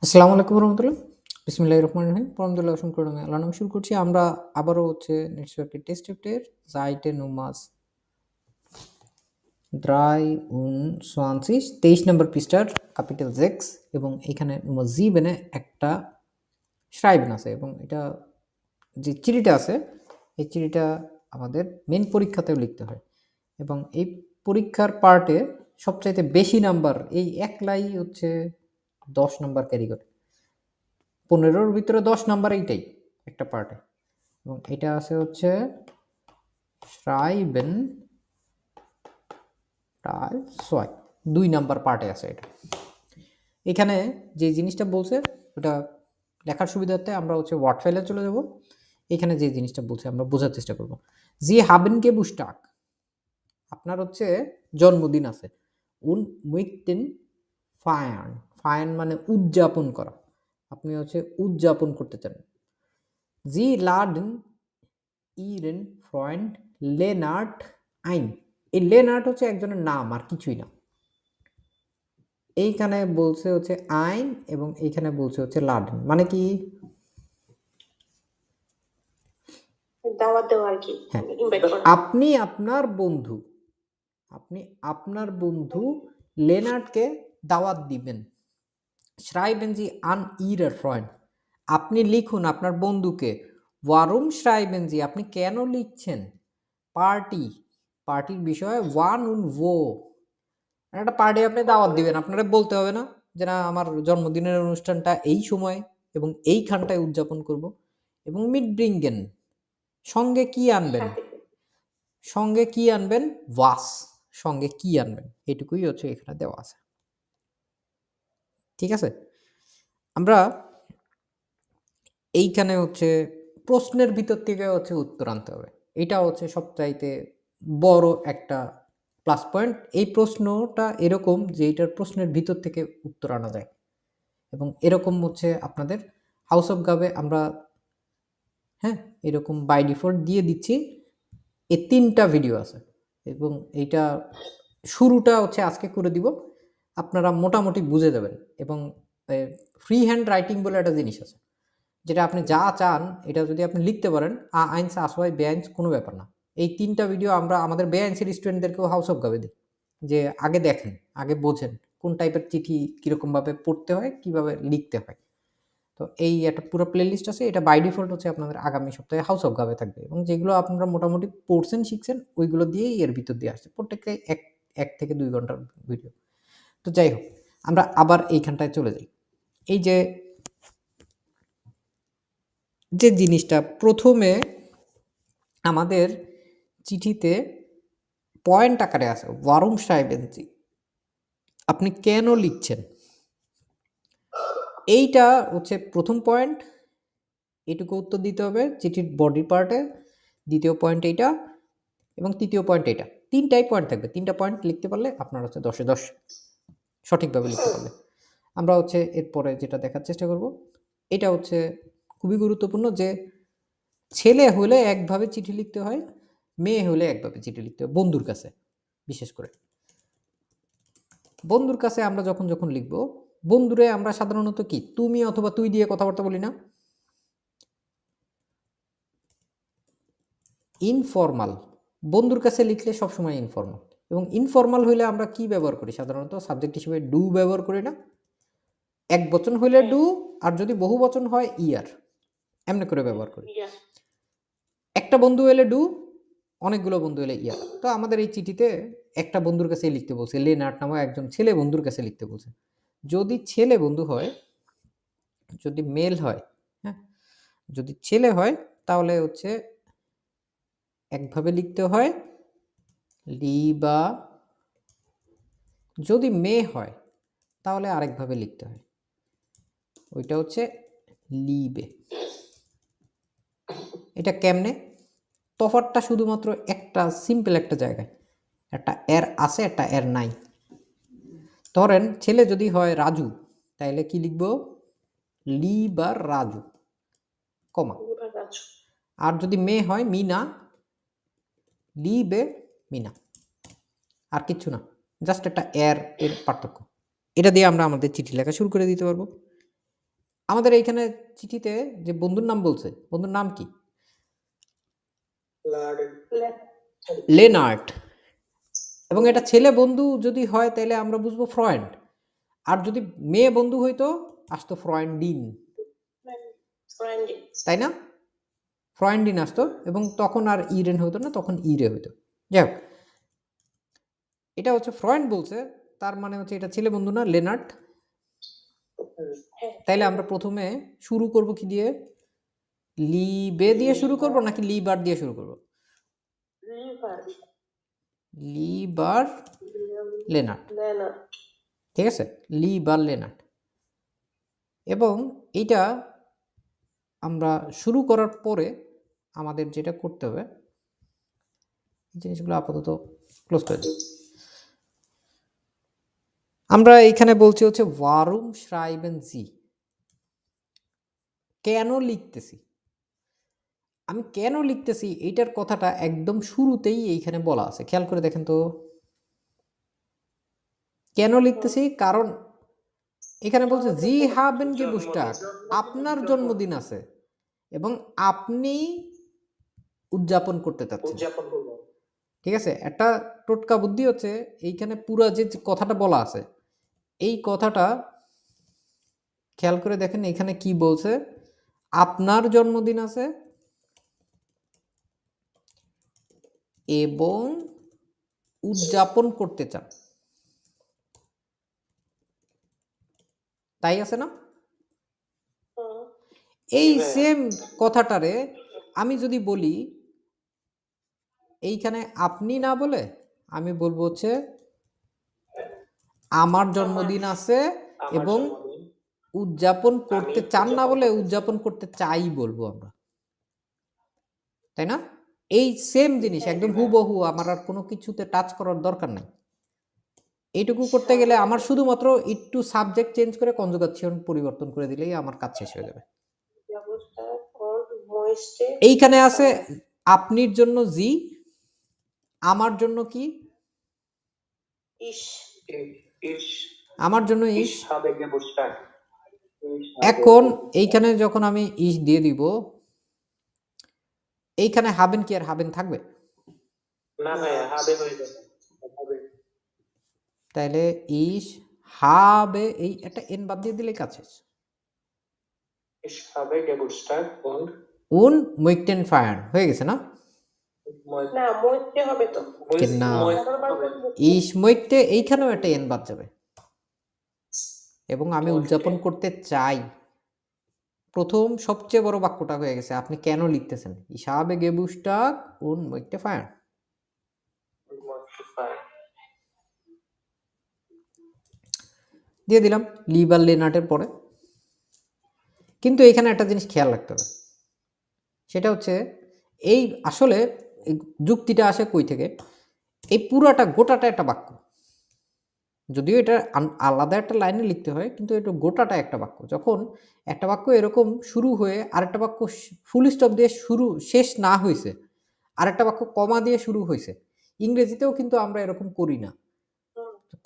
আসসালামু আলাইকুম রহমতুল্লাহ। বিসমিল্লাহির রহমানির রহিম। আলহামদুলিল্লাহ অসংখ্য নামে আল্লাহর নামে শুরু করছি। আমরা আবারও নিশ্চয়ই টেস্ট স্ক্রিপ্টের Seite Nummer 23 23 নম্বর পৃষ্ঠার ক্যাপিটাল জেক্স এবং এখানে নম্বর জি বেনে একটা schreiben আছে এবং এটা যে চিঠিটা আছে এই চিঠিটা আমাদের মেন পরীক্ষাতেও লিখতে হয় এবং এই পরীক্ষার পার্টে সবচাইতে বেশি নাম্বার এই একলাই 10 নাম্বার ক্যারি করে। 15-র ভিতরে 10 নাম্বার এইটাই একটা পার্টে এবং এটা আছে schreiben Teil 2 2 নাম্বার পার্টে আছে এটা। এখানে যে জিনিসটা বলছে ওটা লেখার সুবিধার্থে আমরা ওয়ার্ড ফাইলে চলে যাব। এখানে যে জিনিসটা বলছে আমরা বোঝার চেষ্টা করব। জি haben Geburtstag আপনার জন্মদিন আছে। und möchten feiern feiern মানে উদযাপন করা। আপনি উদযাপন করতে চান। Sie laden ihren Freund Lennart ein এই লেনার্ট একজনের নাম আর কিছুই না। এইখানে বলছে আইন এবং এইখানে বলছে লাডেন মানে কি দাওয়াত দেওয়া আর কি ইনভাইট করা। আপনি আপনার বন্ধু লেনার্টকে দাওয়াত দিবেন। schreiben Sie an Ihren Freund আপনি লিখুন আপনার বন্ধুকে। warum schreiben Sie আপনি কেন লিখছেন। পার্টির বিষয়ে wann und wo একটা পার্টি আপনি দাওয়াত দিবেন, আপনারা বলতে হবে না যে না আমার জন্মদিনের অনুষ্ঠানটা এই সময় এবং এইখানটায় উদযাপন করব। এবং mitbringen সঙ্গে কি আনবেন, সঙ্গে কি আনবেন was সঙ্গে কি আনবেন এটুকুই এখানে দেওয়া আছে। ঠিক আছে, আমরা এইখানে প্রশ্নের ভিতর থেকে উত্তর আনতে হবে। এটা সবচাইতে বড় একটা প্লাস পয়েন্ট। এই প্রশ্নটা এরকম যে এটার প্রশ্নের ভিতর থেকে উত্তর আনা যায় এবং এরকম আপনাদের হাউস অফ গাবে আমরা এরকম বাই ডিফল্ট দিয়ে দিচ্ছি। এই 3টা ভিডিও আছে এবং এইটা শুরুটা আজকে করে দিব, আপনারা মোটামুটি বুঝে যাবেন। এবং ফ্রি হ্যান্ড রাইটিং বলে একটা জিনিস আছে যেটা আপনি যা চান এটা যদি আপনি লিখতে পারেন আইনস আসওয়াই বেআইনস কোনো ব্যাপার না। এই 3টা ভিডিও আমরা আমাদের বেআইনসের স্টুডেন্টদেরকেও হাউস অফ গাবে দিই যে আগে দেখেন, আগে বোঝেন কোন টাইপের চিঠি কীরকমভাবে পড়তে হয়, কিভাবে লিখতে হয়। তো এই একটা পুরো প্লেলিস্ট আছে, এটা বাই ডিফল্ট আপনাদের আগামী সপ্তাহে হাউস অফ গাবে থাকবে এবং যেগুলো আপনারা মোটামুটি পড়ছেন শিখছেন ওইগুলো দিয়েই এর ভিতর দিয়ে আসছে প্রত্যেকটাই 1 থেকে 2 ঘন্টার ভিডিও। তো যাই হোক, আমরা আবার এইখানটায় চলে যাই। এই যে জিনিসটা প্রথমে আমাদের চিঠিতে পয়েন্ট আকারে আছে warum schreiben Sie আপনি কেন লিখছেন, এইটা প্রথম পয়েন্ট। এইটুকু উত্তর দিতে হবে চিঠির বডি পার্টে। দ্বিতীয় পয়েন্ট এইটা এবং তৃতীয় পয়েন্ট এইটা। 3টাই পয়েন্ট থাকবে। 3টা পয়েন্ট লিখতে পারলে আপনার 10-এ 10 সঠিকভাবে লিখতে পারলে। আমরা এরপরে যেটা দেখার চেষ্টা করব, এটা খুবই গুরুত্বপূর্ণ যে ছেলে হলে একভাবে চিঠি লিখতে হয়, মেয়ে হলে একভাবে চিঠি লিখতে হয়। বন্ধুর কাছে বিশেষ করে বন্ধুর কাছে আমরা যখন লিখব, বন্ধুরে আমরা সাধারণত কি তুমি অথবা তুই দিয়ে কথাবার্তা বলি না। ইনফর্মাল বন্ধুর কাছে লিখলে সবসময় ইনফর্মাল, এবং ইনফর্মাল হইলে আমরা কি ব্যবহার করি সাধারণত সাবজেক্ট হিসেবে ডু ব্যবহার করি না। এক বচন হইলে ডু, আর যদি বহু বচন হয় ইয়ার, এমনি করে ব্যবহার করি। একটা বন্ধু হলে ডু, অনেকগুলো বন্ধু হলে ইয়ার। তো আমাদের এই চিঠিতে একটা বন্ধুর কাছে লিখতে বলছে, লেনার্ট নামক একজন ছেলে বন্ধুর কাছে লিখতে বলছে। যদি ছেলে বন্ধু হয়, যদি মেল হয়, হ্যাঁ, যদি ছেলে হয় তাহলে একভাবে লিখতে হয় লিবা, যদি মেয়ে হয় তাহলে আরেকভাবে লিখতে হয়, ওইটা লিবে। এটা কেমনে, তফাৎটা শুধুমাত্র একটা সিম্পল একটা জায়গায়, একটা এর আছে একটা এর নাই। ধরেন ছেলে যদি হয় রাজু তাহলে কি লিখবো লিবা রাজু কমা। আর যদি মেয়ে হয় মিনা লিবে মিনা, আর কিচ্ছু না, জাস্ট একটা এর পার্থক্য। এটা দিয়ে আমরা আমাদের চিঠি লেখা শুরু করে দিতে পারবো। আমাদের এইখানে চিঠিতে যে বন্ধুর নাম বলছে, বন্ধুর নাম কি? লেনার্ট। এবং এটা ছেলে বন্ধু যদি হয় তাহলে আমরা বুঝবো ফ্রয়েড। আর যদি মেয়ে বন্ধু হইতো আসতো ফ্রয়েন্ডিন, তাই না? ফ্রয়েন্ডিন আসতো এবং তখন আর ইরেন হতো না, তখন ইরে হইতো। যাই হোক, এটা হচ্ছে ফ্রয়েড বলছে, তার মানে হচ্ছে এটা ছেলে বন্ধু না, লেনার্ট। তাইলে আমরা প্রথমে শুরু করব কি দিয়ে? লিবে দিয়ে শুরু করব নাকি লিবার দিয়ে শুরু করব? লিবার লেনার্ট, ঠিক আছে? লিবার লেনার্ট। এবং এইটা আমরা শুরু করার পরে আমাদের যেটা করতে হবে, জিনিসগুলো আপাতত ক্লোজ করে দিই। আমরা এইখানে বলছি হচ্ছে ওয়ারুম শ্রাইবেন জি, কেন লিখতেছি, আমি কেন লিখতেছি এইটার কথাটা একদম শুরুতেই এইখানে বলা আছে। খেয়াল করে দেখেন তো, কেন লিখতেছি? কারণ এখানে বলছে জি হাবেন গেবুস্টাগ, আপনার জন্মদিন আছে এবং আপনি উদযাপন করতে চাচ্ছেন, ঠিক আছে? একটা টোটকা বুদ্ধি হচ্ছে এইখানে পুরো যে কথাটা বলা আছে, এই কথাটা খেয়াল করে দেখেন এখানে কি বলছে, আপনার জন্মদিন আছে এবং উদযাপন করতে চান, তাই আছে না? এই সেম কথাটারে আমি যদি বলি, এইখানে আপনি না বলে আমি বলবো হচ্ছে আমার জন্মদিন আছে এবং উদযাপন করতে চান না বলে উদযাপন করতে চাই বলবো আমরা, তাই না? এই সেম জিনিস একদম হুবহু, আমার আর কোনো কিছুতে টাচ করার দরকার নাই। এইটুকু করতে গেলে আমার শুধুমাত্র একটু সাবজেক্ট চেঞ্জ করে কনজুগেশন পরিবর্তন করে দিলেই আমার কাজ শেষ হয়ে যাবে। এইখানে আছে আপনির জন্য জি, আমার জন্য কি? আমার জন্য ইস। এখন এইখানে যখন আমি ইস দিয়ে দিব, এইখানে হাবেন কি আর হাবেন থাকবে? না ভাইয়া, হাবে হয়ে যাবে। তাহলে ইস হাবে, এই একটা এন বাদ দিয়ে দিলে কাজ শেষ। Ich habe Geburtstag und উন möchten feiern হয়ে গেছে না? না, মরতে হবে তো। না, ich ইস möchte এইখানেও একটা এন বাদ যাবে এবং আমি উদযাপন করতে চাই। প্রথম সবচেয়ে বড় বাক্যটা হয়ে গেছে, আপনি কেন লিখতেছেন? Ich habe Geburtstag und möchte feiern। möchte feiern। দিয়ে দিলাম লিবার লেনার্টের পরে। কিন্তু এখানে একটা জিনিস খেয়াল রাখতে হবে, সেটা হচ্ছে এই আসলে এই যুক্তিটা আসে কই থেকে? এই পুরাটা গোটাটা একটা বাক্য, যদিও এটা আলাদা একটা লাইনে লিখতে হয়, কিন্তু এটা গোটাটা একটা বাক্য। যখন একটা বাক্য এরকম শুরু হয়ে আরেকটা বাক্য ফুল স্টপ দিয়ে শুরু শেষ না হয়েছে, আরেকটা বাক্য কমা দিয়ে শুরু হয়েছে, ইংরেজিতেও কিন্তু আমরা এরকম করি না।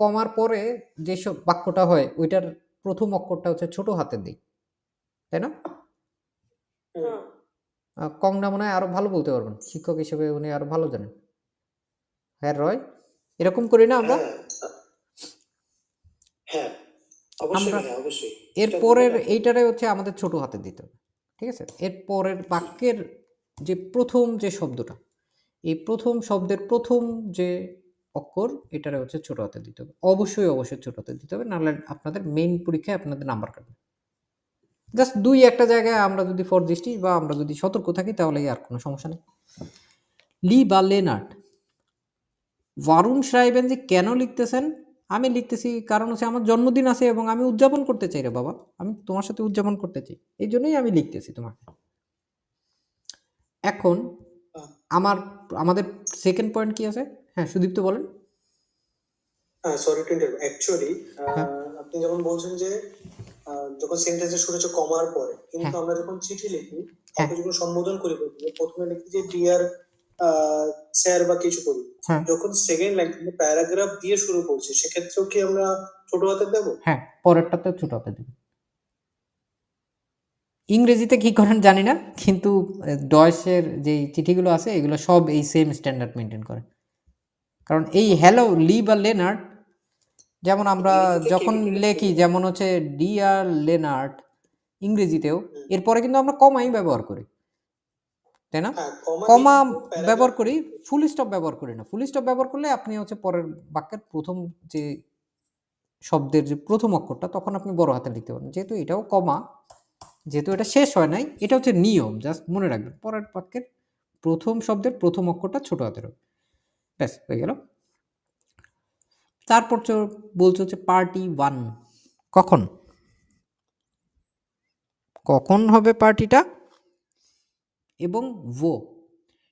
কমার পরে যেসব বাক্যটা হয় ওইটার প্রথম অক্ষরটা হচ্ছে ছোট হাতের দিক, তাই না? কংনা মনে হয় আরো ভালো বলতে পারবেন, শিক্ষক হিসেবে উনি আরো ভালো জানেন। হ্যাঁ রয়, এরকম করি না আমরা? হ্যাঁ, অবশ্যই আমরা ভাইয়া, অবশ্যই। এরপরের এইটারে হচ্ছে আমাদের ছোট হাতে দিতে হবে, ঠিক আছে? এরপরের বাক্যের যে প্রথম যে শব্দটা, এই প্রথম শব্দের প্রথম যে অক্ষর, এটারে হচ্ছে ছোট হাতে দিতে হবে। অবশ্যই অবশ্যই ছোট হাতে দিতে হবে, নাহলে আপনাদের মেইন পরীক্ষায় আপনাদের নাম্বার কাটবে। জাস্ট দুই একটা জায়গায় আমরা যদি ফর দৃষ্টি বা আমরা যদি সতর্ক থাকি তাহলে আর কোনো সমস্যা নেই। লি বা লেনার্ট, ওয়ারুন সাহেবেন যে কেন লিখতেছেন? আমি লিখতেছি কারণ হচ্ছে আমার জন্মদিন আছে এবং আমি উদযাপন করতে চাই রে বাবা, আমি তোমার সাথে উদযাপন করতে চাই, এই জন্যই আমি লিখতেছি তোমাকে। এখন আমাদের সেকেন্ড পয়েন্ট কি আছে? হ্যাঁ সুদীপ্ত বলেন। সরি টু ইন্টারাপ্ট, অ্যাকচুয়ালি আপনি যেমন বলছেন যে যখন সেন্টেন্সের শুরু হচ্ছে কমার পরে, কিন্তু আমরা যখন চিঠি লিখি, কাউকে যখন সম্বোধন করি প্রথমে লিখি যে ডিয়ার স্যার বা কিছু করি, যখন সেকেন্ড লাইন প্যারাগ্রাফ দিয়ে শুরু করছি সেক্ষেত্রেও কি আমরা ছোট হাতে দেবো? হ্যাঁ, পরেরটাতে ছোট হাতে দেব। ইংরেজিতে কি করেন জানি না, কিন্তু ডয়েসের যে চিঠিগুলো আছে এগুলো সব এই সেম স্ট্যান্ডার্ড মেনটেন করে। কারণ এই হ্যালো লি বা লেনার্ড, যেমন আমরা ইংরেজিতে যখন কেমিক্যাল লেখি, যেমন হচ্ছে ডিয়ার লেনার্ড ইংরেজিতেও, এরপরে কিন্তু আমরা কমাই ব্যবহার করি, তাই না? হ্যাঁ কমা কমা প্যারাগ্রাফ ব্যবহার করি, ফুল স্টপ ব্যবহার করি না। ফুল স্টপ ব্যবহার করলে আপনি হচ্ছে পরের বাক্যের প্রথম যে শব্দের যে প্রথম অক্ষরটা তখন আপনি বড় হাতে লিখতে পারেন। যেহেতু এটাও কমা, যেহেতু এটা শেষ হয় নাই, এটা হচ্ছে নিয়ম, জাস্ট মনে রাখবেন পরের বাক্যের প্রথম শব্দের প্রথম অক্ষরটা ছোট হাতের হবে। ব্যাস হয়ে গেল। তারপর বলছে হচ্ছে পার্টি 1 কখন কখন হবে পার্টিটা, এবং ভো।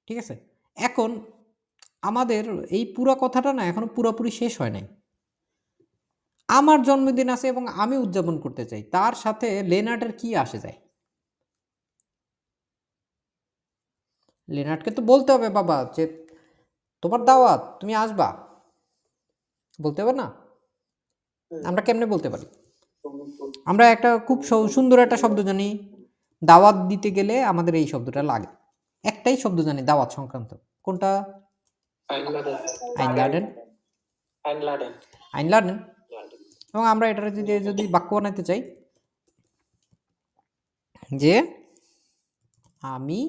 ঠিক আছে, এখন আমাদের এই পুরো কথাটা না এখনো পুরোপুরি শেষ হয় নাই। আমার জন্মদিন আছে এবং আমি উদযাপন করতে চাই, তার সাথে লেনার্ডের কি আসে যায়? লেনার্ডকে তো বলতে হবে বাবা যে তোমার দাওয়াত, তুমি আসবা, বলতে হবে না? আমরা কেমনে বলতে পারি? আমরা একটা খুব সুন্দর একটা শব্দ জানি, দাওয়াত দিতে গেলে আমাদের এই শব্দটা লাগে। একটাই শব্দ জানি দাওয়াত সংক্রান্ত, কোনটা? আইনলাডেন। আইনলাডেন। এবং আমরা এটা যদি বাক্য বানাইতে চাই যে আমি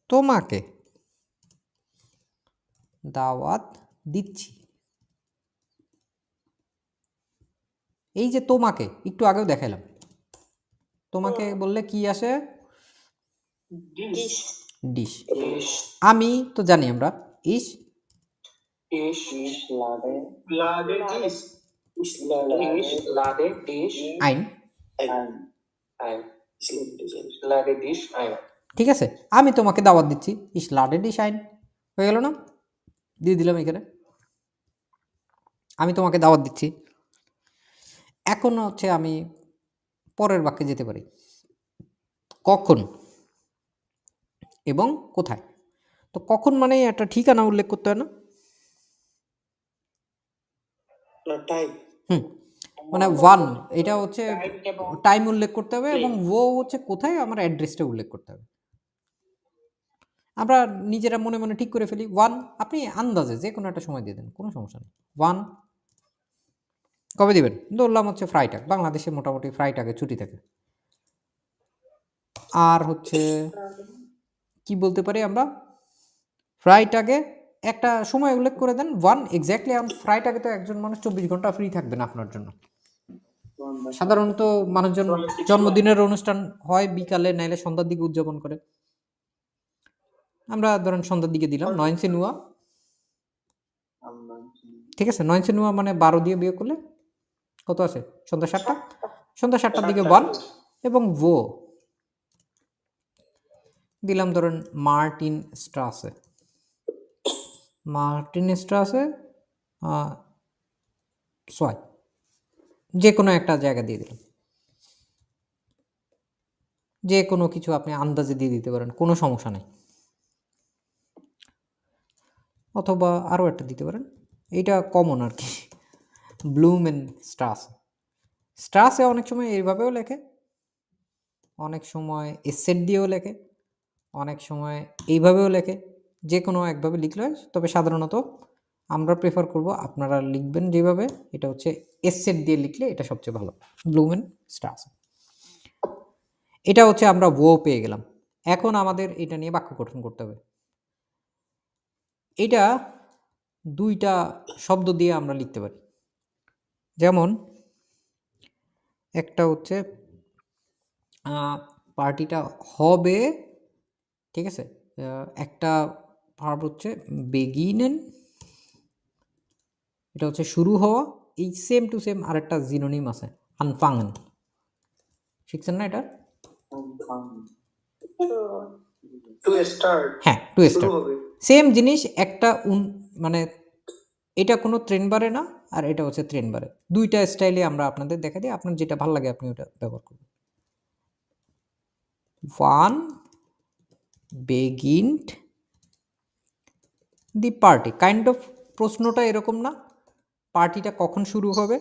তোমাকে দাওয়াত দিচ্ছি, এই যে তোমাকে একটু আগেও দেখাইলাম, তোমাকে বললে কি আসে? ডিশ। আমি তো জানি আমরা ইস আইন। ঠিক আছে, আমি তোমাকে দাওয়াত দিচ্ছি, ইস লাডে ডিশ আইন। হয়ে গেল না? দিয়ে দিলাম এখানে, আমি তোমাকে দাওয়াত দিচ্ছি। এখন হচ্ছে আমি পরের বাক্যে যেতে পারি, কখন এবং কোথায়। তো কখন মানে একটা ঠিকানা উল্লেখ করতে হয় না? টাইম। মানে 1 এটা হচ্ছে টাইম উল্লেখ করতে হবে, এবং ও হচ্ছে কোথায়, আমার অ্যাড্রেসটা উল্লেখ করতে হবে। আমরা নিজেরা মনে মনে ঠিক করে ফেলি 1, আপনি আন্দাজে যে কোনো একটা সময় দিয়ে দেন, কোনো সমস্যা নেই। 1 কবে দিবেন? ধরলাম হচ্ছে ফ্রাইটাগ, বাংলাদেশে মোটামুটি ফ্রাইটাগে ছুটি থাকে। আর হচ্ছে কি বলতে পারি আমরা, ফ্রাইটাগে একটা সময় উল্লেখ করে দেন 1 এক্স্যাক্টলি। ফ্রাইটাগে তো একজন মানুষ 24 ঘন্টা ফ্রি থাকবে না আপনার জন্য। সাধারণত মানুষজন জন্মদিনের অনুষ্ঠান হয় বিকালে, নাইলে সন্ধ্যার দিকে উদযাপন করে। আমরা ধরেন সন্ধ্যার দিকে দিলাম 9 সিনুয়া। ঠিক আছে, 9 সিনুয়া মানে 12 দিয়ে বিয়োগ করলে কত আসে? সন্ধ্যা 7টা। সন্ধ্যা 7টার দিকে 1 এবং ভো দিলাম ধরেন মার্টিন স্ট্রাসে। মার্টিন স্ট্রাসে 6, যে কোনো একটা জায়গা দিয়ে দিলাম। যে কোনো কিছু আপনি আন্দাজে দিয়ে দিতে পারেন, কোনো সমস্যা নেই। অথবা আরও একটা দিতে পারেন, এইটা কমন আর কি, ব্লুমেন স্ট্রাস। স্ট্রাসে অনেক সময় এইভাবেও লেখে, অনেক সময় এসেট দিয়েও লেখে, অনেক সময় এইভাবেও লেখে। যে কোনো একভাবে লিখলে হয়, তবে সাধারণত আমরা প্রেফার করব আপনারা লিখবেন যেভাবে, এটা হচ্ছে এসেট দিয়ে লিখলে এটা সবচেয়ে ভালো, ব্লুমেন স্ট্রাস। এটা হচ্ছে আমরা ও পেয়ে গেলাম। এখন আমাদের এটা নিয়ে বাক্য গঠন করতে হবে। এটা 2টা শব্দ দিয়ে আমরা লিখতে পারি, যেমন একটা হচ্ছে পার্টিটা হবে, ঠিক আছে, একটা ভার্ব হচ্ছে বেগিনেন, এটা হচ্ছে শুরু হওয়া। এই সেম টু সেম আরেকটা জিনোনিম আছে, আনফাঙ্গেন, শিখছেন না এটা? To start. হ্যাঁ, টু স্টার্ট, সেম জিনিস। একটা মানে এটা কোনো ট্রেন বারে না, আর এটা হচ্ছে ট্রেন বারে। 2টা স্টাইলে আমরা আপনাদের দেখা দিই, আপনার যেটা ভালো লাগে আপনি ওটা ব্যবহার করবেন। 1 beginnt the party, kind of প্রশ্নটা এরকম না, পার্টিটা কখন শুরু হবে?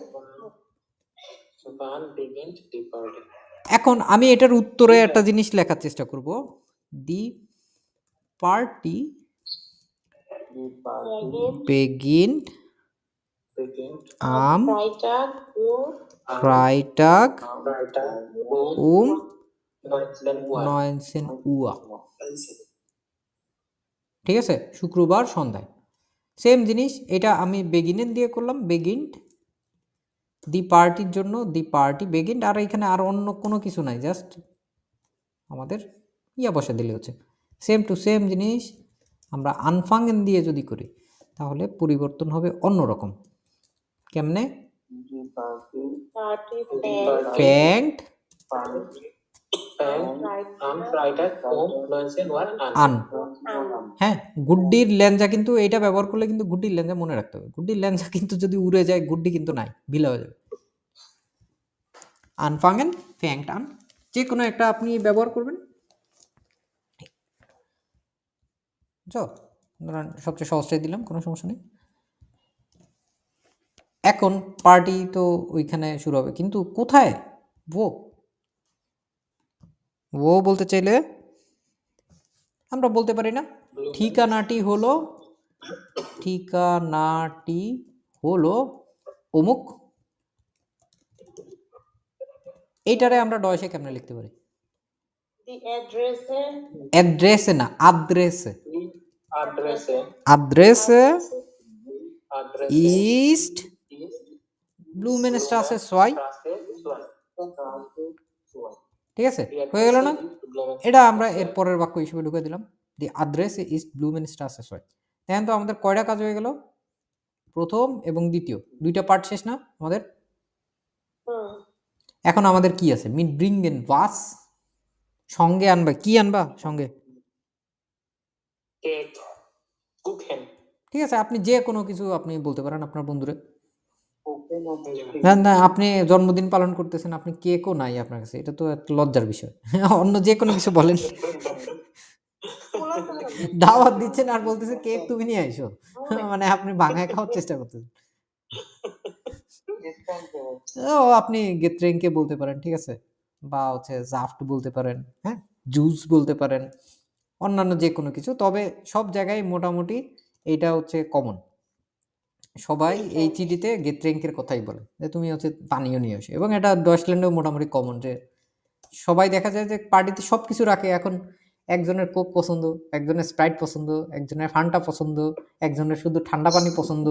এখন আমি এটার উত্তরে একটা জিনিস লেখার চেষ্টা করব, দি party beginnt am Freitag Freitag um 19 Uhr, ঠিক আছে, শুক্রবার সন্ধ্যায়। সেম জিনিস, এটা আমি বেগিনের দিয়ে করলাম, বেগিন্ট, দি পার্টির জন্য দি পার্টি বেগিন্ট, আর এখানে আর অন্য কোনো কিছু নাই, জাস্ট আমাদের ইয়া বসে দিলে হচ্ছে। সেম টু সেম জিনিস আমরা আনফাঙ্গেন দিয়ে যদি করি তাহলে পরিবর্তন হবে অন্যরকম। কেমনে? Party ফ্যাংট am Freitag um 19 Uhr an. আন, হ্যাঁ, গুড্ডির ল্যাঞ্জা কিন্তু এটা ব্যবহার করলে কিন্তু গুড্ডির ল্যাঞ্জা মনে রাখতে হবে। গুড্ডির ল্যাঞ্জা কিন্তু যদি উড়ে যায়, গুড্ডি কিন্তু নাই, ভিলা হয়ে যাবে। আনফাঙ্গেন, ফ্যাংট আন, যে কোনো একটা আপনি ব্যবহার করবেন। ধরেন সবচেয়ে সহজটাই দিলাম, কোনো সমস্যা নেই। এখন পার্টি তো ওইখানে শুরু হবে, কিন্তু কোথায়? ও বলতে চাইলে আমরা বলতে পারি না ঠিকানাটি হলো অমুক। এইটারে আমরা ডয়েসে কেমনে লিখতে পারি? the address অ্যাড্রেসে না, আদ্রেসে। Adresse আদ্রেসে Adresse ইস্ট ব্লুমেনস্ট্রাসে 2, ঠিক আছে, হয়ে গেল না? এটা আমরা এর পরের বাক্য হিসেবে ঢুকে দিলাম, দি আদ্রেসে ইস্ট ব্লুমেনস্ট্রাসে 2। দেখেন তো আমাদের কয়টা কাজ হয়ে গেল? প্রথম এবং দ্বিতীয়, দুইটা পার্ট শেষ না আমাদের? এখন আমাদের কি আছে? মিট ব্রিঙ্গেন ওয়াস, সঙ্গে আনবা, কি আনবা সঙ্গে? Cake Kuchen ঠিক আছে, আপনি যে কোনো কিছু আপনি বলতে পারেন আপনার বন্ধুরে। না না, আপনি জন্মদিন পালন করতেছেন, আপনি কেকও নাই আপনার কাছে, এটা তো একটা লজ্জার বিষয়। অন্য যে কোনো কিছু বলেন। দাওয়াত দিচ্ছেন আর বলতেছে কেক তুমি নিয়ে আইসো, মানে আপনি ভাঙায় খাওয়ার চেষ্টা করতেছেন। ও আপনি গেট্রেংকে বলতে পারেন, ঠিক আছে, বা হচ্ছে জাফট বলতে পারেন, হ্যাঁ, জুস বলতে পারেন, অন্যান্য যে কোনো কিছু। তবে সব জায়গায় মোটামুটি এইটা হচ্ছে কমন, সবাই এই চিঠিতে গেট্রেংকের কথাই বলে যে তুমি হচ্ছে পানীয় নিয়ে আসো। এবং এটা ডয়েচল্যান্ডেও মোটামুটি কমন, যে সবাই দেখা যায় যে পার্টিতে সব কিছু রাখে। এখন একজনের কোক পছন্দ, একজনের স্প্রাইট পছন্দ, একজনের ফান্টা পছন্দ, একজনের শুধু ঠান্ডা পানি পছন্দ,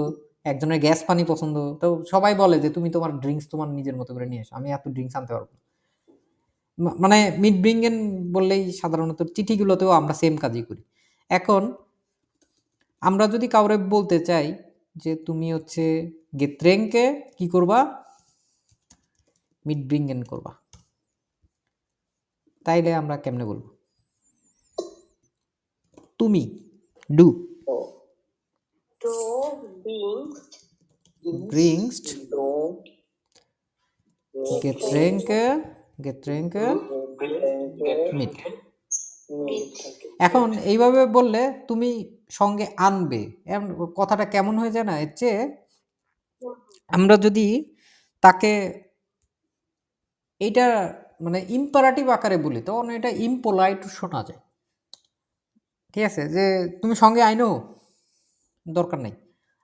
একজনের গ্যাস পানি পছন্দ। তো সবাই বলে যে তুমি তোমার ড্রিঙ্কস তোমার নিজের মতো করে নিয়ে এসো, আমি এত ড্রিঙ্কস আনতে পারবো না। মানে মিট ব্রিঙ্গেন বললেই সাধারণত চিঠিগুলোতেও আমরা সেম কাজই করি। এখন আমরা যদি কাউরে বলতে চাই যে তুমি হচ্ছে গেট্রেংকে কি করবা? মিট ব্রিঙ্গেন করবা, তাইলে আমরা কেমনে বলবো? তুমি ডু bringst Getränke mit। এখন এইভাবে বললে তুমি সঙ্গে আনবে, কথাটা কেমন হয়ে যায় না? এর চেয়ে আমরা যদি তাকে এইটা মানে ইম্পারেটিভ আকারে বলি তখন এটা ইম্পোলাইট শোনা যায়, ঠিক আছে, যে তুমি সঙ্গে আইনো, দরকার নেই।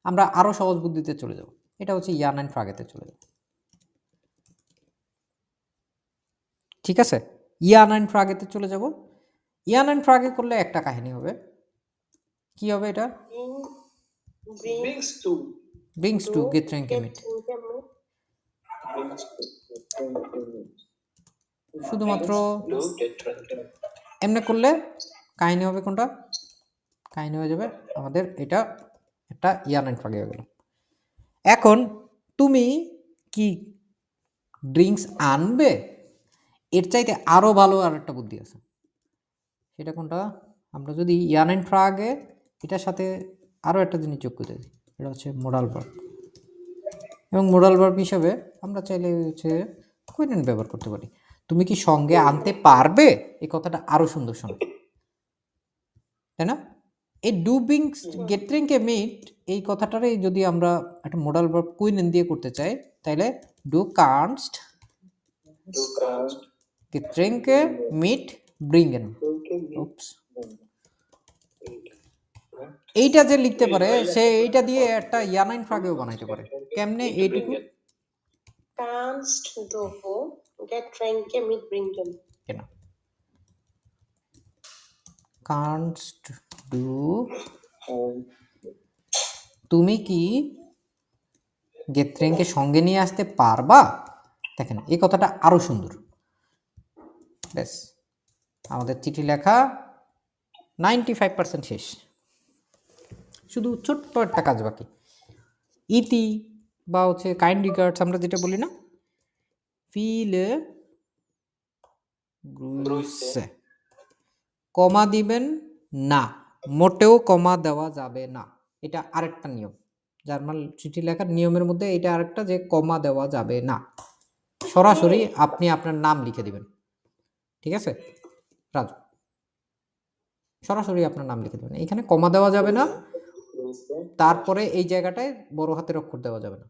আমরা আরো সহজ বুদ্ধিতে চলে যাব, এটা হচ্ছে ইয়ান এন্ড ফ্রাগেতে চলে যাব, ঠিক আছে। ইয়ান এন্ড ফ্রাগেতে চলে যাব। ইয়ান এন্ড ফ্রাগে করলে একটা কাহিনী হবে, কি হবে এটা? brings to Getränke mit, শুধুমাত্র এমনি করলে কাহিনী হবে কোনটা? কাহিনী হয়ে যাবে আমাদের এটা একটা ইয়ান এন্ড ফ্রাগে হয়ে গেল। এখন তুমি কি ড্রিঙ্কস আনবে? এর চাইতে আরো ভালো আর একটা বুদ্ধি আছে, সেটা কোনটা? আমরা যদি ইয়ান এন্ড ফ্রাগে এটার সাথে আরো একটা জিনিস যোগ করতে দিই, এটা হচ্ছে মোডাল ভার্ব। এবং মোডাল ভার্ব হিসাবে আমরা চাইলে হচ্ছে কুইনেন ব্যবহার করতে পারি। তুমি কি সঙ্গে আনতে পারবে? এই কথাটা আরো সুন্দর শোনে, তাই না? এই ডু ব্রিংস গেট্রেংকে মিট এই কথাটারে যদি আমরা একটা মোডাল ভার্ব কুইনেন দিয়ে করতে চাই, তাহলে do কানস্ট Getränke mit bringen. Oops. এইটা যে লিখতে পারে সে এইটা দিয়ে একটা ইয়ানাইন ফ্রাগেও বানাইতে পারে। কেমনে এইটুকু? Kannst du Getränke mitbringen? Genau. Kannst du তুমি কি গেট্রেঙ্কে সঙ্গে নিয়ে আসতে পারবা? দেখেন এই কথাটা আরো সুন্দর। ব্যাস আমাদের চিঠি লেখা 95% শেষ, শুধু ছোট্ট একটা কাজ বাকি। ইতি বা হচ্ছে কাইন্ড রিগার্ডস আমরা যেটা বলি না, ফিলে গ্রুসে, কমা দিবেন না, মোটেও কমা দেওয়া যাবে না। এটা আরেকটা নিয়ম, জার্মান চিঠি লেখার নিয়মের মধ্যে এটা আরেকটা, যে কমা দেওয়া যাবে না, সরাসরি আপনি আপনার নাম লিখে দিবেন। ঠিক আছে রাজু, সরাসরি আপনার নাম লিখে দেবেন, এখানে কমা দেওয়া যাবে না, তারপরে এই জায়গাটায় বড় হাতের অক্ষর দেওয়া যাবে না।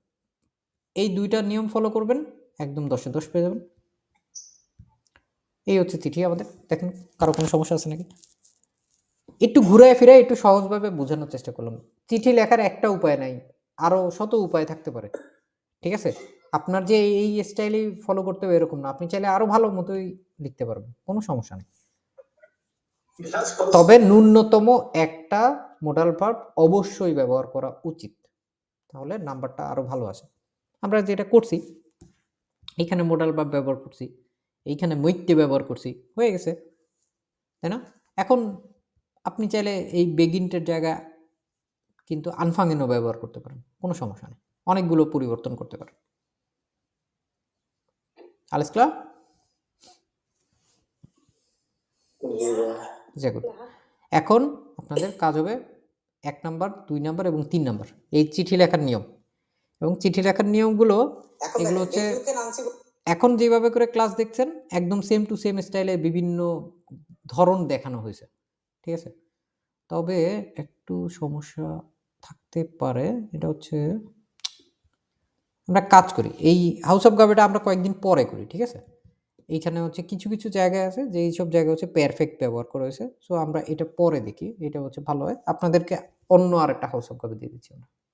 এই দুইটা নিয়ম ফলো করবেন, একদম 10-এ 10 পেয়ে যাবেন। এই হচ্ছে চিঠি আমাদের। দেখেন কারো কোনো সমস্যা আছে নাকি? একটু ঘুরায় ফিরে একটু সহজভাবে বোঝানোর চেষ্টা করলাম। চিঠি লেখার একটা উপায় নাই, আরো শত উপায় থাকতে পারে। ঠিক আছে, আপনার যে এই স্টাইলই ফলো করতে হবে এরকম না, আপনি চাইলে আরো ভালো মতোই লিখতে পারবেন, কোনো সমস্যা নেই। তবে ন্যূনতম একটা মোডাল ভার্ব অবশ্যই ব্যবহার করা উচিত, তাহলে নাম্বারটা আরো ভালো আসে। আমরা যেটা করছি, এইখানে মোডাল ভার্ব ব্যবহার করছি, এইখানে মৈত্য ব্যবহার করছি, হয়ে গেছে, তাই না? এখন আপনি চাইলে এই বেগিনটের জায়গায় কিন্তু আনফাঙ্গেনও ব্যবহার করতে পারেন, কোনো সমস্যা নেই, অনেকগুলো পরিবর্তন করতে পারেন। Alles klar? এখন আপনাদের কাজ হবে 1 নাম্বার, 2 নাম্বার এবং 3 নাম্বার, এই চিঠি লেখার নিয়ম। এবং চিঠি লেখার নিয়মগুলো এগুলো হচ্ছে এখন যেভাবে করে ক্লাস দেখছেন একদম সেম টু সেম স্টাইলে বিভিন্ন ধরন দেখানো হয়েছে। ঠিক আছে, তবে একটু সমস্যা থাকতে পারে, এটা হচ্ছে আমরা কাজ করি এই হাউস অফ গার্বেটা আমরা কয়েকদিন পরে করি। ঠিক আছে, এইখানে হচ্ছে কিছু কিছু জায়গায় আছে যে এইসব জায়গায় হচ্ছে পারফেক্ট ব্যবহার করা হয়েছে, সো আমরা এটা পরে দেখি, এটা হচ্ছে ভালো হয়। আপনাদেরকে অন্য আরেকটা হাউস অফ গার্বে দিয়ে দিচ্ছি আমরা।